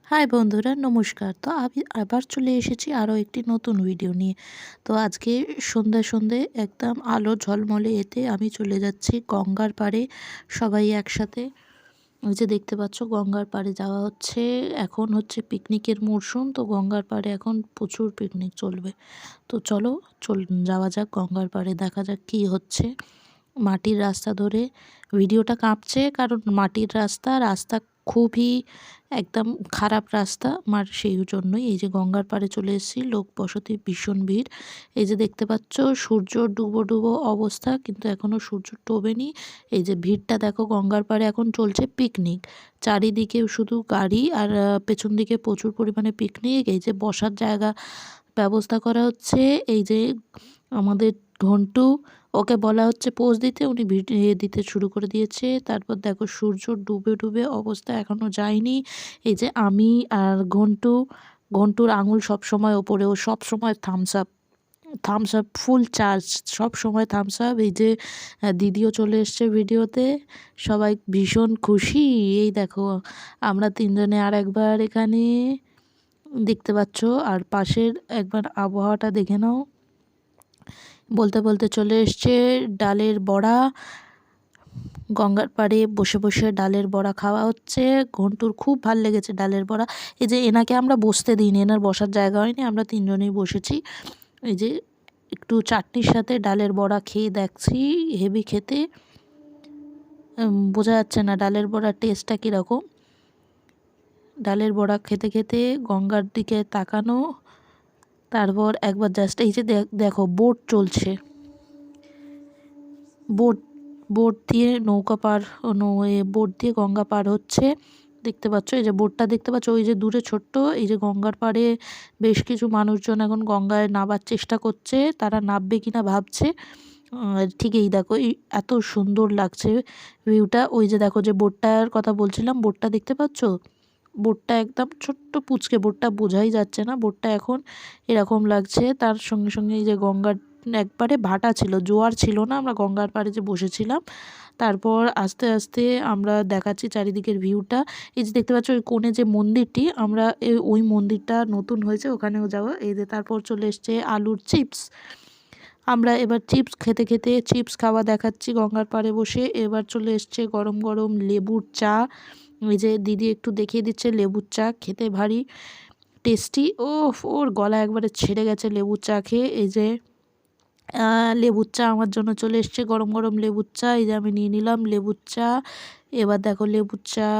High বন্ধুরা, নমস্কার। তো আমি আবার চলে এসেছি আরও একটি নতুন ভিডিও নিয়ে। তো আজকে সন্ধ্যায় সন্ধ্যে একদম আলো ঝলমলে এতে আমি চলে যাচ্ছি গঙ্গার পাড়ে সবাই একসাথে। ওই যে দেখতে পাচ্ছ গঙ্গার পাড়ে যাওয়া হচ্ছে। এখন হচ্ছে পিকনিকের মরশুম, তো গঙ্গার পাড়ে এখন প্রচুর পিকনিক চলবে। তো চলো যাওয়া যাক গঙ্গার পাড়ে, দেখা যাক কী হচ্ছে। মাটির রাস্তা ধরে ভিডিওটা কাঁপছে, কারণ মাটির রাস্তা রাস্তা খুবই একদম খারাপ রাস্তা আমার, সেই জন্যই এই যে গঙ্গার পাড়ে চলে এসেছি। লোক বসতি ভীষণ ভিড়। এই যে দেখতে পাচ্ছ সূর্য ডুবো ডুবো অবস্থা, কিন্তু এখনও সূর্য ডোবেনি। এই যে ভিড়টা দেখো, গঙ্গার পাড়ে এখন চলছে পিকনিক। চারিদিকে শুধু গাড়ি আর পেছন দিকে প্রচুর পরিমাণে পিকনিক। এই যে বসার জায়গা ব্যবস্থা করা হচ্ছে। এই যে আমাদের ঘন্টু, ওকে বলা হচ্ছে পোজ দিতে, উনি ভিডিও দিতে শুরু করে দিয়েছে। তারপর দেখো সূর্য ডুবে ডুবে অবস্থা, এখনও যায়নি। এই যে আমি আর ঘন্টুর আঙুল সবসময় ওপরে, ও সবসময় থামস আপ ফুল চার্জ, সব সময় থামস আপ। এই যে দিদিও চলে এসছে ভিডিওতে, সবাই ভীষণ খুশি। এই দেখো আমরা তিনজনে আর একবার এখানে দেখতে পাচ্ছ। আর পাশের একবার আবহাওয়াটা দেখে নাও। বলতে বলতে চলে এসছে ডালের বড়া। গঙ্গার পাড়ে বসে বসে ডালের বড়া খাওয়া হচ্ছে। ঘন্টুর খুব ভাল লেগেছে ডালের বড়া। এই যে এনাকে আমরা বসতে দিইনি, এনার বসার জায়গা হয়নি, আমরা তিনজনেই বসেছি। এই যে একটু চাটনির সাথে ডালের বড়া খেয়ে দেখছি, হেভি খেতে। বোঝা যাচ্ছে না ডালের বড়ার টেস্টটা কীরকম। ডালের বড়া খেতে খেতে গঙ্গার দিকে তাকানো। তারপর একবার জাস্ট এই যে দেখো বোট চলছে, বোট বোট দিয়ে নৌকা পার, বোট দিয়ে গঙ্গা পার হচ্ছে। দেখতে পাচ্ছ এই যে বোটটা দেখতে পাচ্ছ, ওই যে দূরে ছোট্ট, এই যে গঙ্গার পাড়ে বেশ কিছু মানুষজন এখন গঙ্গায় নাবার চেষ্টা করছে, তারা নামবে কিনা ভাবছে। ঠিক এই দেখো, এই এত সুন্দর লাগছে ভিউটা। ওই যে দেখো যে বোটটার কথা বলছিলাম, বোটটা দেখতে পাচ্ছ, বোটটা একদম ছোট্ট পুচকে, বোটটা বোঝাই যাচ্ছে না, বোটটা এখন এরকম লাগছে। তার সঙ্গে সঙ্গে এই যে গঙ্গার একবারে ভাটা ছিল, জোয়ার ছিল না, আমরা গঙ্গার পাড়ে যে বসেছিলাম। তারপর আস্তে আস্তে আমরা দেখাচ্ছি চারিদিকের ভিউটা। এই যে দেখতে পাচ্ছ ওই কোণে যে মন্দিরটি, আমরা ওই মন্দিরটা নতুন হয়েছে, ওখানেও যাবো। এই যে তারপর চলে এসছে আলুর চিপস। আমরা এবার চিপস খেতে খেতে চিপস খাওয়া দেখাচ্ছি গঙ্গার পাড়ে বসে। এবার চলে এসছে গরম গরম লেবুর চা। ওই যে দিদি একটু দেখিয়ে দিচ্ছে, লেবুর চা খেতে ভারী টেস্টি। ও ওর গলা একবারে ছেড়ে গেছে লেবুর চা খেয়ে। এই যে লেবুর চা আমার জন্য চলে এসছে, গরম গরম লেবুর চা। এই যে আমি নিয়ে নিলাম লেবুর চা। এবার দেখো লেবুর চা,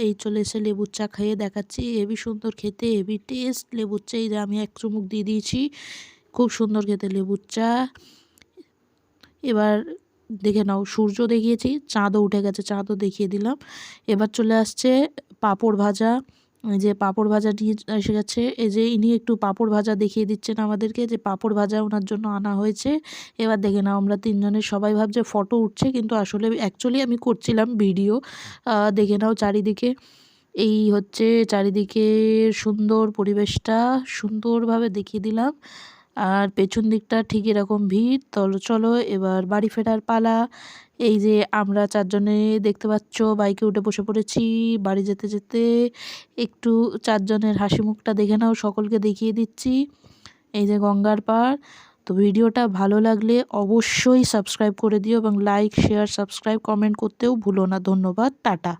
এই চলে এসে লেবুর চা খেয়ে দেখাচ্ছি, হেবি সুন্দর খেতে, হেভি টেস্ট লেবুর চা। এই যে আমি এক চুমুক দিয়ে দিয়েছি, খুব সুন্দর খেতে লেবুর চা। এবার দেখে নাও সূর্য দেখিয়েছি, চাঁদও উঠে গেছে, চাঁদও দেখিয়ে দিলাম। এবার চলে আসছে পাঁপড় ভাজা। এই যে পাঁপড় ভাজা নিয়ে এসে গেছে। এই যে ইনি একটু পাঁপড় ভাজা দেখিয়ে দিচ্ছেন আমাদেরকে, যে পাঁপড় ভাজা ওনার জন্য আনা হয়েছে। এবার দেখে নাও আমরা তিনজনের, সবাই ভাবছে ফটো উঠছে, কিন্তু আসলে অ্যাকচুয়ালি আমি করছিলাম ভিডিও। দেখে নাও চারিদিকে, এই হচ্ছে চারিদিকে সুন্দর পরিবেশটা, সুন্দরভাবে দেখিয়ে দিলাম। আর পেছন দিকটা ঠিক এরকম ভিড়। চলো এবার বাড়ি ফেরার পালা। এই যে আমরা চারজনে দেখতে পাচ্ছ বাইকে উঠে বসে পড়েছি। বাড়ি যেতে যেতে একটু চারজনের হাসি মুখটা দেখে নাও, সকলকে দেখিয়ে দিচ্ছি। এই যে গঙ্গার পাড়। তো ভিডিওটা ভালো লাগলে অবশ্যই সাবস্ক্রাইব করে দিও, এবং লাইক শেয়ার সাবস্ক্রাইব কমেন্ট করতেও ভুলো না। ধন্যবাদ, টাটা।